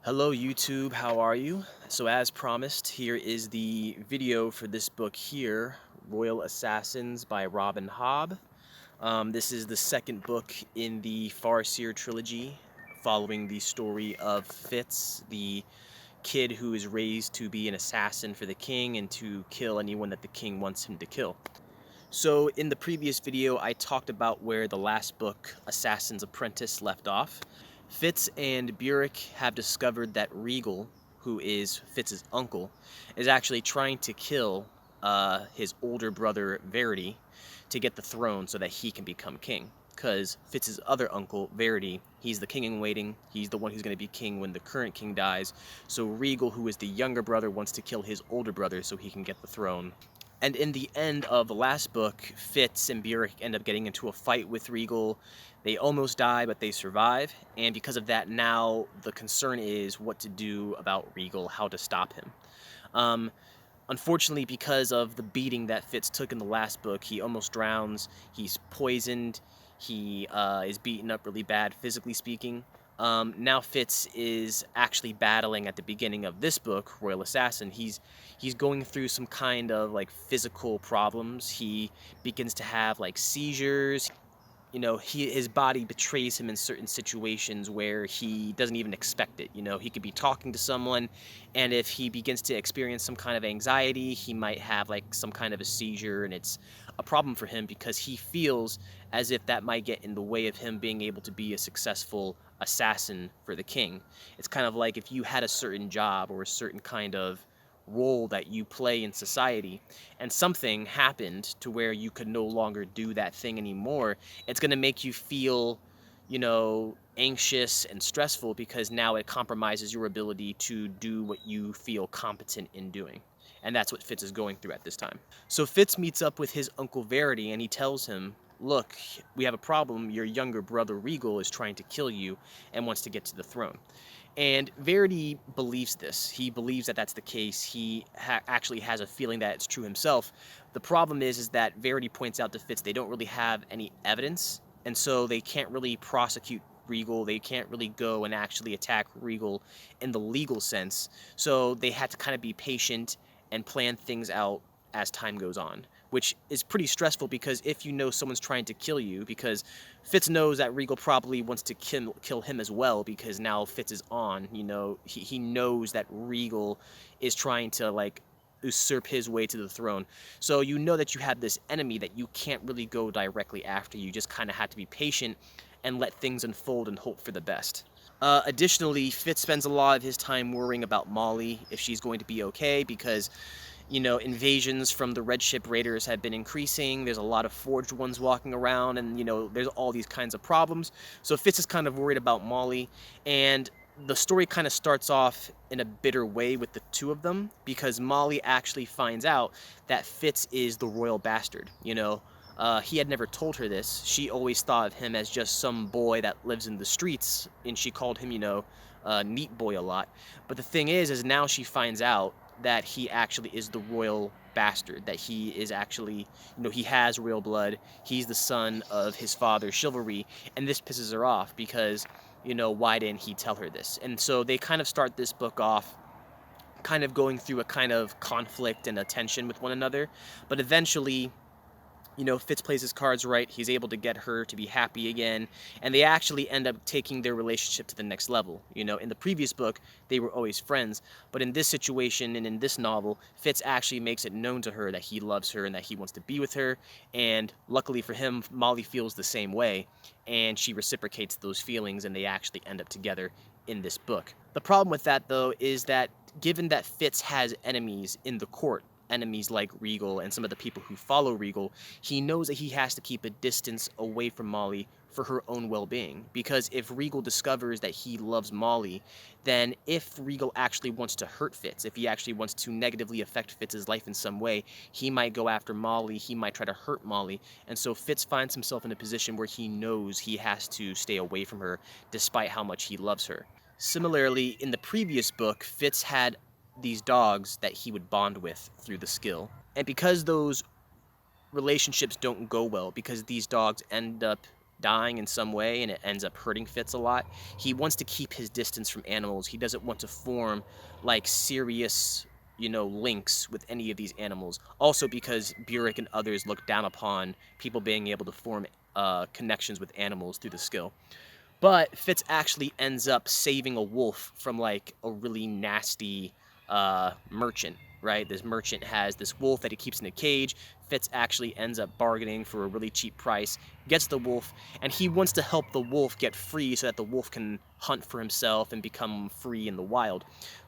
Hello YouTube, how are you? So as promised, here is the video for this book here, Royal Assassins by Robin Hobb. This is the second book in the Farseer trilogy, following the story of Fitz, the kid who is raised to be an assassin for the king and to kill anyone that the king wants him to kill. So in the previous video, I talked about where the last book, Assassin's Apprentice, left off. Fitz and Burek have discovered that Regal, who is Fitz's uncle, is actually trying to kill his older brother Verity to get the throne so that he can become king. Because Fitz's other uncle, Verity, he's the king in waiting. He's the one who's going to be king when the current king dies. So Regal, who is the younger brother, wants to kill his older brother so he can get the throne. And in the end of the last book, Fitz and Burek end up getting into a fight with Regal. They almost die, but they survive. And because of that, now the concern is what to do about Regal, how to stop him. Unfortunately, because of the beating that Fitz took in the last book, he almost drowns. He's poisoned. He is beaten up really bad, physically speaking. Now Fitz is actually battling at the beginning of this book, Royal Assassin. He's going through some kind of like physical problems. He begins to have like seizures. You know, his body betrays him in certain situations where he doesn't even expect it. You know, he could be talking to someone, and if he begins to experience some kind of anxiety, he might have like some kind of a seizure, and it's a problem for him because he feels as if that might get in the way of him being able to be a successful assassin for the king. It's kind of like if you had a certain job or a certain kind of role that you play in society and something happened to where you could no longer do that thing anymore, it's going to make you feel, you know, anxious and stressful because now it compromises your ability to do what you feel competent in doing. And that's what Fitz is going through at this time. So Fitz meets up with his uncle Verity and he tells him, look, we have a problem. Your younger brother Regal is trying to kill you and wants to get to the throne. And Verity believes this. He believes that that's the case. He actually has a feeling that it's true himself. The problem is that Verity points out to Fitz they don't really have any evidence, and so they can't really prosecute Regal. They can't really go and actually attack Regal in the legal sense. So they had to kind of be patient and plan things out as time goes on, which is pretty stressful because if you know someone's trying to kill you, because Fitz knows that Regal probably wants to kill him as well because now Fitz is on, you know, he knows that Regal is trying to like usurp his way to the throne. So you know that you have this enemy that you can't really go directly after. You just kind of have to be patient and let things unfold and hope for the best. Additionally, Fitz spends a lot of his time worrying about Molly, if she's going to be okay, because you know, invasions from the Red Ship Raiders have been increasing. There's a lot of forged ones walking around, and, you know, there's all these kinds of problems. So Fitz is kind of worried about Molly, and the story kind of starts off in a bitter way with the two of them, because Molly actually finds out that Fitz is the royal bastard, you know. He had never told her this. She always thought of him as just some boy that lives in the streets, and she called him, you know, neat boy a lot. But the thing is now she finds out that he actually is the royal bastard, that he is actually, you know, he has royal blood, he's the son of his father's chivalry, and this pisses her off because, you know, why didn't he tell her this? And so they kind of start this book off kind of going through a kind of conflict and a tension with one another, but eventually, you know, Fitz plays his cards right, he's able to get her to be happy again, and they actually end up taking their relationship to the next level. You know, in the previous book, they were always friends, but in this situation and in this novel, Fitz actually makes it known to her that he loves her and that he wants to be with her, and luckily for him, Molly feels the same way, and she reciprocates those feelings, and they actually end up together in this book. The problem with that, though, is that given that Fitz has enemies in the court, enemies like Regal and some of the people who follow Regal, he knows that he has to keep a distance away from Molly for her own well-being. Because if Regal discovers that he loves Molly, then if Regal actually wants to hurt Fitz, if he actually wants to negatively affect Fitz's life in some way, he might go after Molly, he might try to hurt Molly, and so Fitz finds himself in a position where he knows he has to stay away from her despite how much he loves her. Similarly, in the previous book, Fitz had these dogs that he would bond with through the skill. And because those relationships don't go well, because these dogs end up dying in some way, and it ends up hurting Fitz a lot. He wants to keep his distance from animals. He doesn't want to form like serious, links with any of these animals. Also because Burek and others look down upon people being able to form connections with animals through the skill. But Fitz actually ends up saving a wolf from like a really nasty merchant, right? This merchant has this wolf that he keeps in a cage. Fitz actually ends up bargaining for a really cheap price, gets the wolf, and he wants to help the wolf get free so that the wolf can hunt for himself and become free in the wild.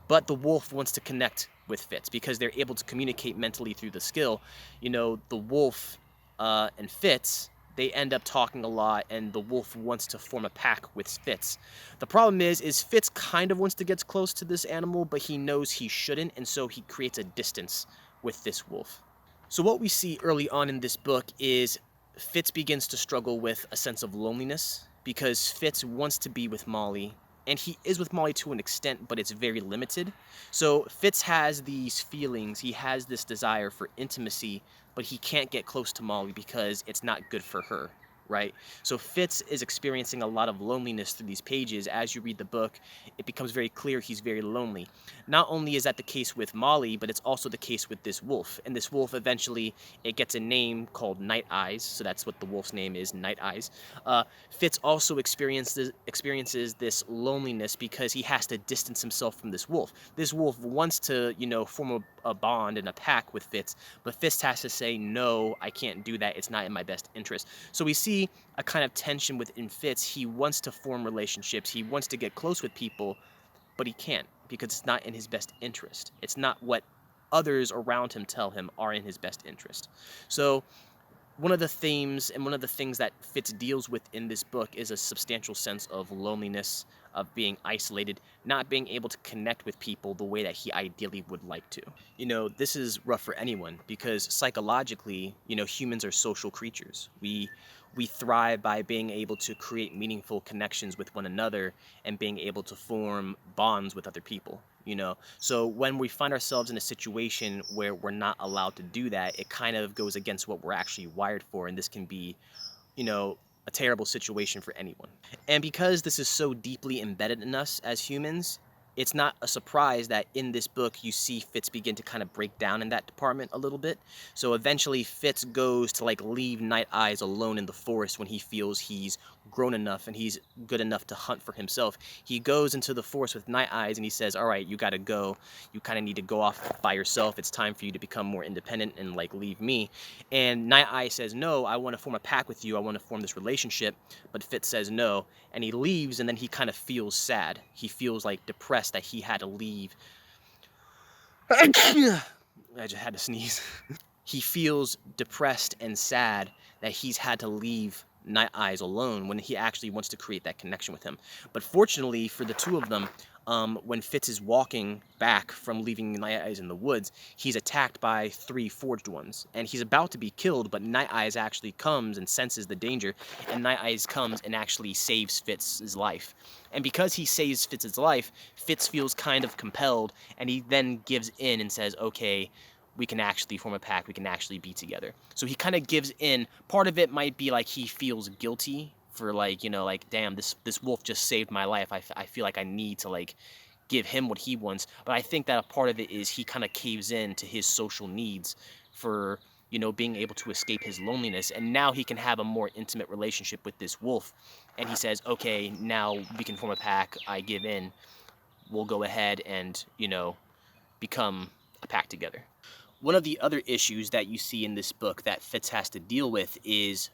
But the wolf wants to connect with Fitz because they're able to communicate mentally through the skill. The wolf and Fitz, they end up talking a lot, and the wolf wants to form a pack with Fitz. The problem is Fitz kind of wants to get close to this animal, but he knows he shouldn't, and so he creates a distance with this wolf. So what we see early on in this book is Fitz begins to struggle with a sense of loneliness because Fitz wants to be with Molly, and he is with Molly to an extent, but it's very limited. So Fitz has these feelings, he has this desire for intimacy, but he can't get close to Molly because it's not good for her, right? So Fitz is experiencing a lot of loneliness through these pages. As you read the book, it becomes very clear he's very lonely. Not only is that the case with Molly, but it's also the case with this wolf. And this wolf eventually, it gets a name called Night Eyes, so that's what the wolf's name is, Night Eyes. Fitz also experiences this loneliness because he has to distance himself from this wolf. This wolf wants to, form a bond and a pack with Fitz, but Fitz has to say, no, I can't do that. It's not in my best interest. So we see a kind of tension within Fitz. He wants to form relationships. He wants to get close with people, but he can't because it's not in his best interest. It's not what others around him tell him are in his best interest. So one of the themes and one of the things that Fitz deals with in this book is a substantial sense of loneliness, of being isolated, not being able to connect with people the way that he ideally would like to. This is rough for anyone because psychologically, humans are social creatures. We thrive by being able to create meaningful connections with one another and being able to form bonds with other people. So when we find ourselves in a situation where we're not allowed to do that, it kind of goes against what we're actually wired for, and this can be, a terrible situation for anyone. And because this is so deeply embedded in us as humans, it's not a surprise that in this book you see Fitz begin to kind of break down in that department a little bit. So eventually Fitz goes to like leave Night Eyes alone in the forest when he feels he's grown enough and he's good enough to hunt for himself. He goes into the forest with Night Eyes and he says, all right, you gotta go. You kind of need to go off by yourself. It's time for you to become more independent and like leave me. And Night Eyes says, no, I want to form a pack with you. I want to form this relationship. But Fitz says no, and he leaves, and then he kind of feels sad. He feels like depressed that he had to leave. I just had to sneeze. He feels depressed and sad that he's had to leave Night Eyes alone when he actually wants to create that connection with him. But fortunately for the two of them, when Fitz is walking back from leaving Night Eyes in the woods, he's attacked by 3 Forged Ones, and he's about to be killed, but Night Eyes actually comes and senses the danger, and Night Eyes comes and actually saves Fitz's life. And because he saves Fitz's life, Fitz feels kind of compelled, and he then gives in and says, okay, we can actually form a pack, we can actually be together. So he kind of gives in. Part of it might be like he feels guilty for like, like, damn, this wolf just saved my life. I feel like I need to like give him what he wants. But I think that a part of it is he kind of caves in to his social needs for, being able to escape his loneliness. And now he can have a more intimate relationship with this wolf. And he says, okay, now we can form a pack. I give in. We'll go ahead and, become a pack together. One of the other issues that you see in this book that Fitz has to deal with is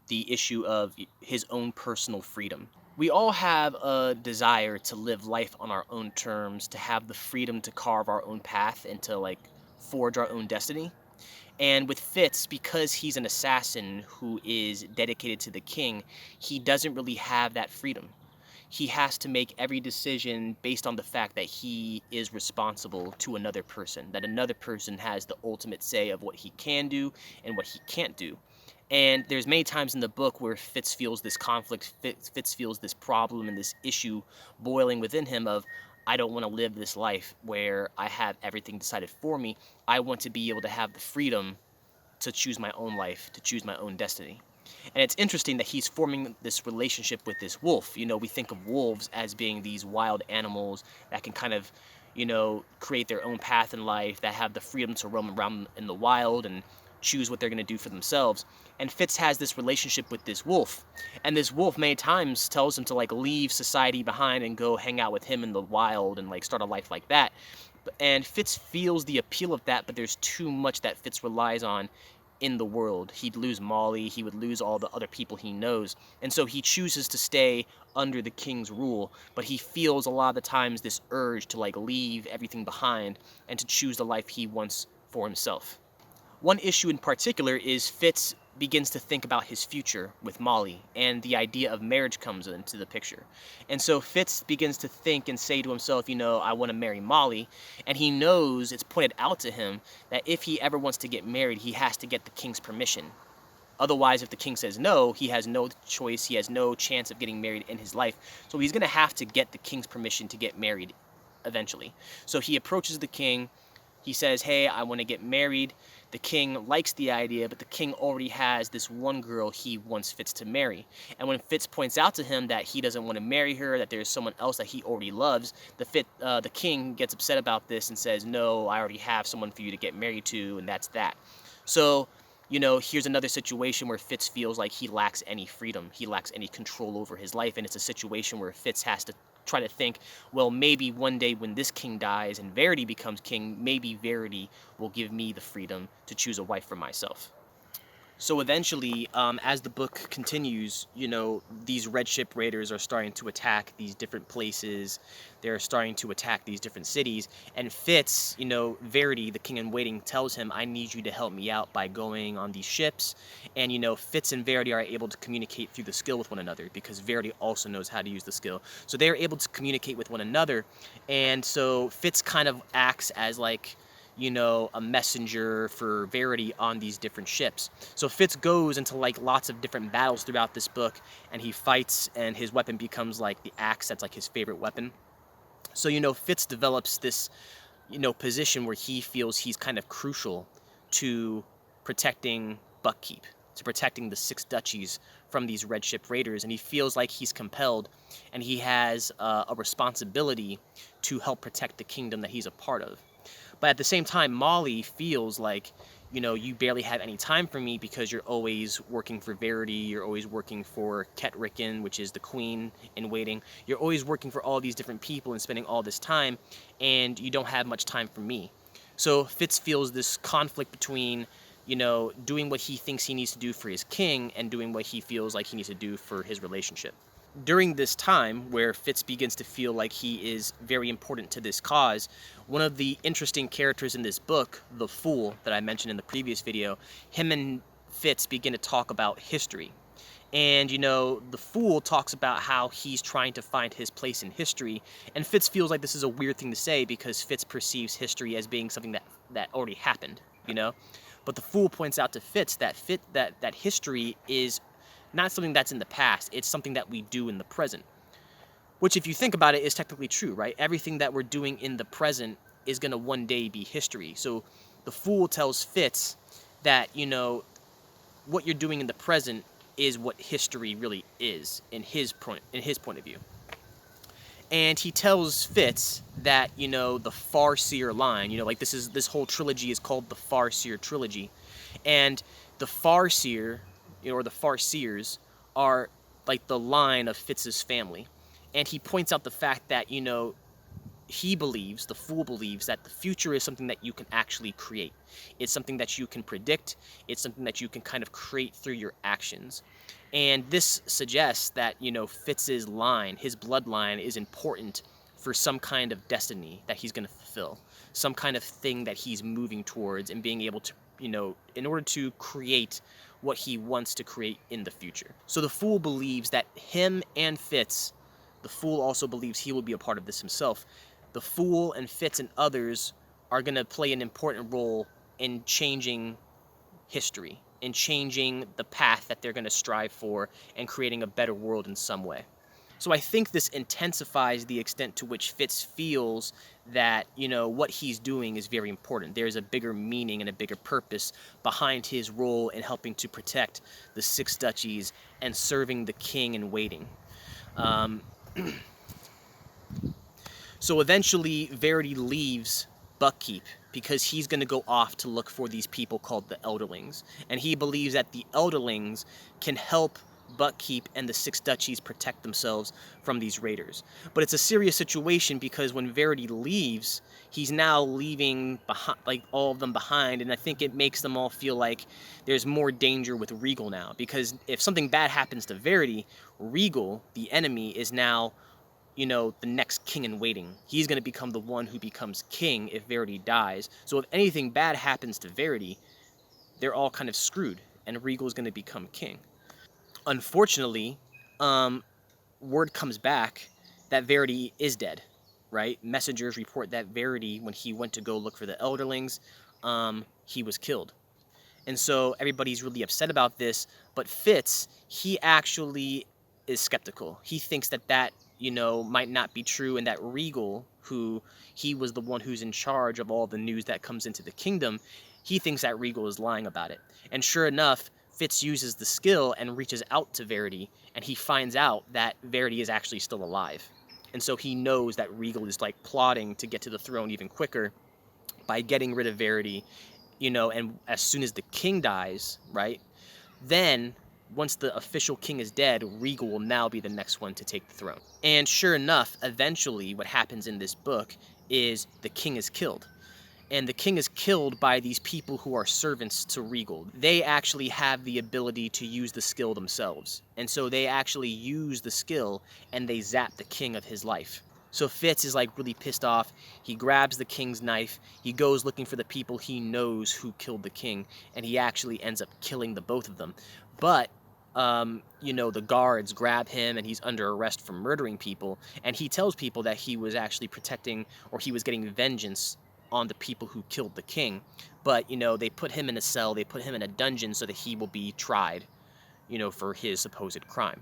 the issue of his own personal freedom. We all have a desire to live life on our own terms, to have the freedom to carve our own path and to like forge our own destiny. And with Fitz, because he's an assassin who is dedicated to the king, he doesn't really have that freedom. He has to make every decision based on the fact that he is responsible to another person, that another person has the ultimate say of what he can do and what he can't do. And there's many times in the book where Fitz feels this conflict, Fitz feels this problem and this issue boiling within him of, I don't want to live this life where I have everything decided for me. I want to be able to have the freedom to choose my own life, to choose my own destiny. And it's interesting that he's forming this relationship with this wolf. You know, we think of wolves as being these wild animals that can kind of, you know, create their own path in life, that have the freedom to roam around in the wild and choose what they're going to do for themselves. And Fitz has this relationship with this wolf. And this wolf many times tells him to like leave society behind and go hang out with him in the wild and like start a life like that. And Fitz feels the appeal of that, but there's too much that Fitz relies on in the world. He'd lose Molly, he would lose all the other people he knows, and so he chooses to stay under the king's rule, but he feels a lot of the times this urge to like leave everything behind and to choose the life he wants for himself. One issue in particular is Fitz begins to think about his future with Molly, and the idea of marriage comes into the picture. And so Fitz begins to think and say to himself, you know, I want to marry Molly, and he knows it's pointed out to him that if he ever wants to get married, he has to get the king's permission. Otherwise, if the king says no, he has no choice, he has no chance of getting married in his life. So he's going to have to get the king's permission to get married eventually. So he approaches the king. He says, hey, I want to get married. The king likes the idea, but the king already has this one girl he wants Fitz to marry. And when Fitz points out to him that he doesn't want to marry her, that there's someone else that he already loves, the king gets upset about this and says, no, I already have someone for you to get married to, and that's that. So, you know, here's another situation where Fitz feels like he lacks any freedom. He lacks any control over his life, and it's a situation where Fitz has to try to think, well, maybe one day when this king dies and Verity becomes king, maybe Verity will give me the freedom to choose a wife for myself. So eventually, as the book continues, you know, these red ship raiders are starting to attack these different places. They're starting to attack these different cities. And Fitz, you know, Verity, the king in waiting, tells him, I need you to help me out by going on these ships. And, you know, Fitz and Verity are able to communicate through the skill with one another because Verity also knows how to use the skill. So they're able to communicate with one another. And so Fitz kind of acts as like, you know, a messenger for Verity on these different ships. So Fitz goes into like lots of different battles throughout this book, and he fights, and his weapon becomes like the axe. That's like his favorite weapon. So, you know, Fitz develops this, you know, position where he feels he's kind of crucial to protecting Buckkeep, to protecting the six duchies from these red ship raiders, and he feels like he's compelled and he has a responsibility to help protect the kingdom that he's a part of. But at the same time, Molly feels like, you know, you barely have any time for me because you're always working for Verity, you're always working for Ketrican, which is the queen in waiting. You're always working for all these different people and spending all this time, and you don't have much time for me. So Fitz feels this conflict between, you know, doing what he thinks he needs to do for his king and doing what he feels like he needs to do for his relationship. During this time where Fitz begins to feel like he is very important to this cause, one of the interesting characters in this book, the Fool, that I mentioned in the previous video, him and Fitz begin to talk about history. And, you know, the Fool talks about how he's trying to find his place in history, and Fitz feels like this is a weird thing to say because Fitz perceives history as being something that already happened, you know? But the Fool points out to Fitz that that history is not something that's in the past, it's something that we do in the present. Which, if you think about it, is technically true, right? Everything that we're doing in the present is going to one day be history. So the Fool tells Fitz that, you know, what you're doing in the present is what history really is in his point of view. And he tells Fitz that, you know, the Farseer line, you know, like this whole trilogy is called the Farseer trilogy. And the Farseer, you know, or the Farseers are like the line of Fitz's family. And he points out the fact that, you know, he believes, the Fool believes, that the future is something that you can actually create. It's something that you can predict. It's something that you can kind of create through your actions. And this suggests that, you know, Fitz's line, his bloodline, is important for some kind of destiny that he's going to fulfill, some kind of thing that he's moving towards and being able to, you know, in order to create what he wants to create in the future. So the Fool believes that him and Fitz, the Fool also believes he will be a part of this himself. The Fool and Fitz and others are going to play an important role in changing history, in changing the path that they're going to strive for and creating a better world in some way. So I think this intensifies the extent to which Fitz feels that, what he's doing is very important. There's a bigger meaning and a bigger purpose behind his role in helping to protect the six duchies and serving the king in waiting. Um, So eventually, Verity leaves Buckkeep because he's going to go off to look for these people called the Elderlings. And he believes that the Elderlings can help Buckkeep and the Six Duchies protect themselves from these raiders. But it's a serious situation because when Verity leaves, he's now leaving behind, like, all of them behind, and I think it makes them all feel like there's more danger with Regal now. Because if something bad happens to Verity, Regal, the enemy, is now the next king in waiting. He's going to become the one who becomes king if Verity dies. So if anything bad happens to Verity, they're all kind of screwed, and Regal's going to become king. Unfortunately, word comes back that Verity is dead, right? Messengers report that Verity, when he went to go look for the Elderlings, he was killed. And so everybody's really upset about this, but Fitz, he actually is skeptical. He thinks that might not be true, and that Regal, who he was the one who's in charge of all the news that comes into the kingdom, he thinks that Regal is lying about it. And sure enough, Fitz uses the skill and reaches out to Verity, and he finds out that Verity is actually still alive. And so he knows that Regal is like plotting to get to the throne even quicker by getting rid of Verity, and as soon as the king dies, right, then once the official king is dead, Regal will now be the next one to take the throne. And sure enough, eventually what happens in this book is the king is killed. And the king is killed by these people who are servants to Regal. They actually have the ability to use the skill themselves. And so they actually use the skill and they zap the king of his life. So Fitz is like really pissed off. He grabs the king's knife. He goes looking for the people he knows who killed the king, and he actually ends up killing the both of them. But the guards grab him, and he's under arrest for murdering people. And he tells people that he was actually protecting, or he was getting vengeance on the people who killed the king. But they put him in a cell. They put him in a dungeon so that he will be tried, for his supposed crime.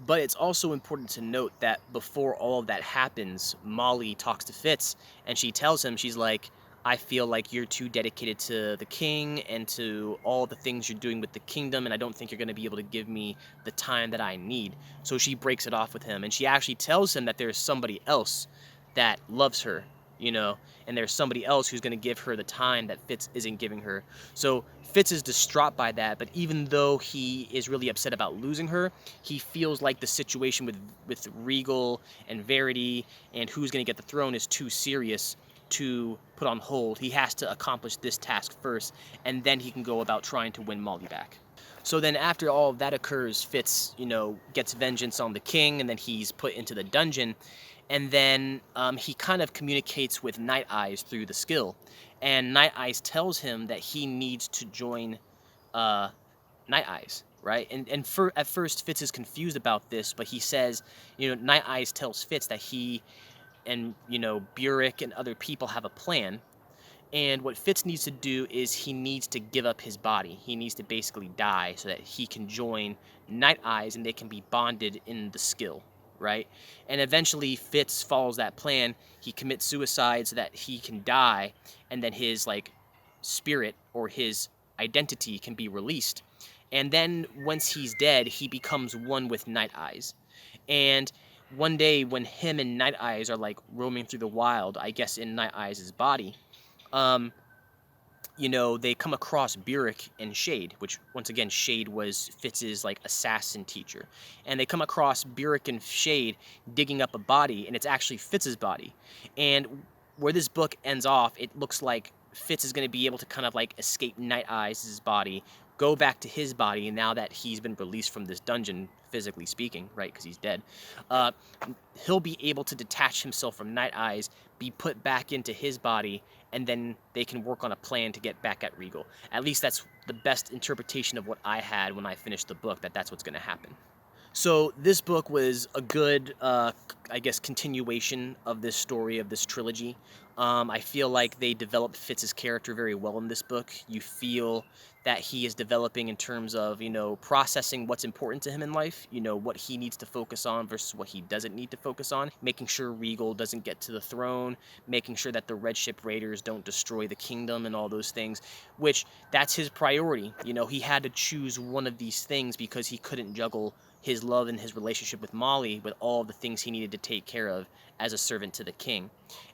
But it's also important to note that before all of that happens, Molly talks to Fitz, and she tells him, she's like, I feel like you're too dedicated to the king and to all the things you're doing with the kingdom, and I don't think you're going to be able to give me the time that I need. So she breaks it off with him, and she actually tells him that there's somebody else that loves her, and there's somebody else who's going to give her the time that Fitz isn't giving her. So Fitz is distraught by that, but even though he is really upset about losing her, he feels like the situation with Regal and Verity and who's going to get the throne is too serious to put on hold. He has to accomplish this task first, and then he can go about trying to win Molly back. So then after all of that occurs, Fitz, gets vengeance on the king, and then he's put into the dungeon. And then he kind of communicates with Night Eyes through the skill. And Night Eyes tells him that he needs to join Night Eyes, right? And at first, Fitz is confused about this, but he says, Night Eyes tells Fitz that he and, Burek and other people have a plan. And what Fitz needs to do is he needs to give up his body. He needs to basically die so that he can join Night Eyes and they can be bonded in the skill, right? And eventually Fitz follows that plan. He commits suicide so that he can die, and then his spirit or his identity can be released. And then once he's dead, he becomes one with Night Eyes. And one day when him and Night Eyes are roaming through the wild, I guess in Night Eyes' body, um, they come across Burek and Shade, which once again, Shade was Fitz's assassin teacher. And they come across Burek and Shade digging up a body, and it's actually Fitz's body. And where this book ends off, it looks like Fitz is going to be able to kind of escape Night Eyes' body, go back to his body, now that he's been released from this dungeon, physically speaking, right, because he's dead. He'll be able to detach himself from Night Eyes, be put back into his body, and then they can work on a plan to get back at Regal. At least that's the best interpretation of what I had when I finished the book, that's what's going to happen. So this book was a good, I guess, continuation of this story of this trilogy. I feel like they developed Fitz's character very well in this book. You feel that he is developing in terms of, processing what's important to him in life, what he needs to focus on versus what he doesn't need to focus on, making sure Regal doesn't get to the throne, making sure that the Red Ship Raiders don't destroy the kingdom and all those things, which that's his priority. He had to choose one of these things because he couldn't juggle his love and his relationship with Molly with all the things he needed to take care of as a servant to the king.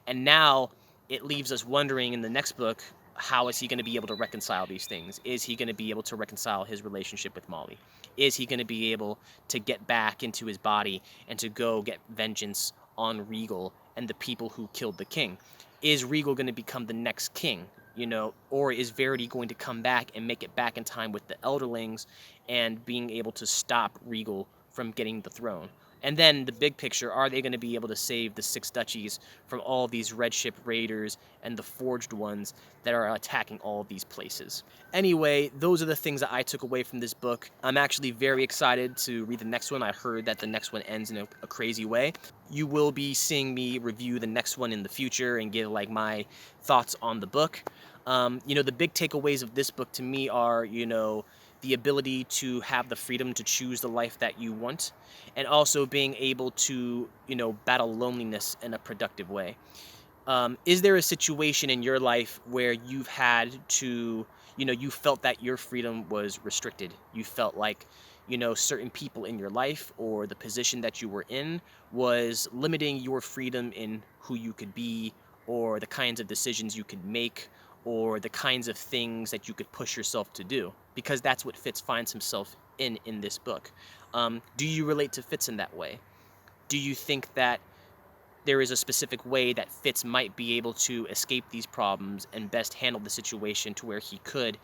And now it leaves us wondering in the next book, how is he going to be able to reconcile these things? Is he going to be able to reconcile his relationship with Molly? Is he going to be able to get back into his body and to go get vengeance on Regal and the people who killed the king? Is Regal going to become the next king? Or is Verity going to come back and make it back in time with the Elderlings and being able to stop Regal from getting the throne? And then the big picture, are they going to be able to save the Six Duchies from all these Red Ship Raiders and the Forged Ones that are attacking all these places? Anyway, those are the things that I took away from this book. I'm actually very excited to read the next one. I heard that the next one ends in a crazy way. You will be seeing me review the next one in the future and give like my thoughts on the book. The big takeaways of this book to me are, the ability to have the freedom to choose the life that you want, and also being able to, battle loneliness in a productive way. Is there a situation in your life where you've had to, you felt that your freedom was restricted? You felt like, certain people in your life or the position that you were in was limiting your freedom in who you could be, or the kinds of decisions you could make, or the kinds of things that you could push yourself to do? Because that's what Fitz finds himself in this book. Do you relate to Fitz in that way? Do you think that there is a specific way that Fitz might be able to escape these problems and best handle the situation to where he could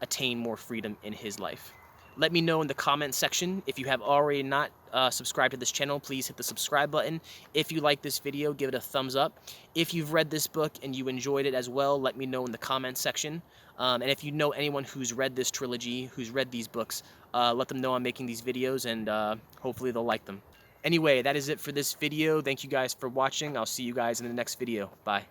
attain more freedom in his life? Let me know in the comments section. If you have already not subscribed to this channel, please hit the subscribe button. If you like this video, give it a thumbs up. If you've read this book and you enjoyed it as well, let me know in the comments section. And if you know anyone who's read this trilogy, who's read these books, let them know I'm making these videos, and hopefully they'll like them. Anyway, that is it for this video. Thank you guys for watching. I'll see you guys in the next video. Bye.